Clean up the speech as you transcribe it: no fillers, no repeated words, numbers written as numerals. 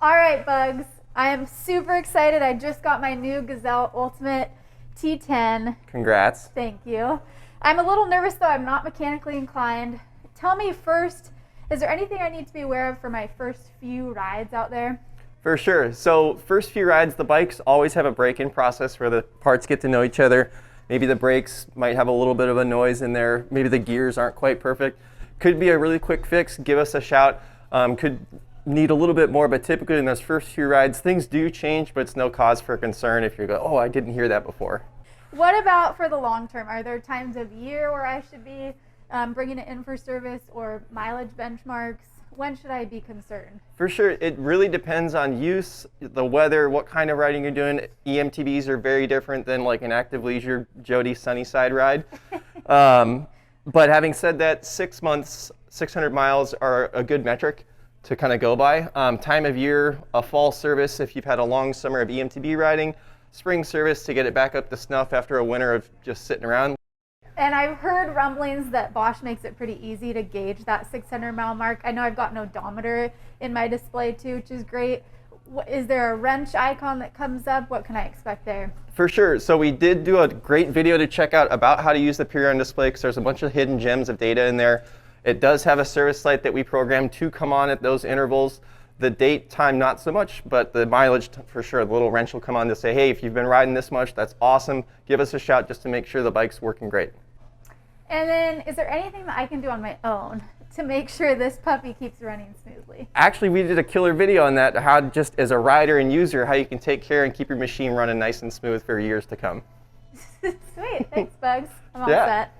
All right, Bugs. I am super excited. I just got my new Gazelle Ultimate T10. Congrats. Thank you. I'm a little nervous though. I'm not mechanically inclined. Tell me first, is there anything I need to be aware of for my first few rides out there? For sure. So first few rides, the bikes always have a break-in process where the parts get to know each other. Maybe the brakes might have a little bit of a noise in there. Maybe the gears aren't quite perfect. Could be a really quick fix. Give us a shout. Could need a little bit more, but typically in those first few rides, things do change, but it's no cause for concern if you go, oh, I didn't hear that before. What about for the long term? Are there times of year where I should be bringing it in for service or mileage benchmarks? When should I be concerned? For sure, it really depends on use, the weather, what kind of riding you're doing. EMTBs are very different than like an active leisure Jody Sunnyside ride. But having said that, 6 months, 600 miles are a good metric to kind of go by. Time of year, a fall service if you've had a long summer of EMTB riding, spring service to get it back up to snuff after a winter of just sitting around. And I've heard rumblings that Bosch makes it pretty easy to gauge that 600 mile mark. I know I've got an odometer in my display too, which is great. Is there a wrench icon that comes up? What can I expect there? For sure. So we did do a great video to check out about how to use the purring display because there's a bunch of hidden gems of data in there. It does have a service light that we programmed to come on at those intervals. The date, time, not so much, but the mileage, for sure. The little wrench will come on to say, hey, if you've been riding this much, that's awesome. Give us a shout just to make sure the bike's working great. And then, is there anything that I can do on my own to make sure this puppy keeps running smoothly? Actually, we did a killer video on that, how just as a rider and user, how you can take care and keep your machine running nice and smooth for years to come. Sweet. Thanks, Bugs. I'm all Yeah. set.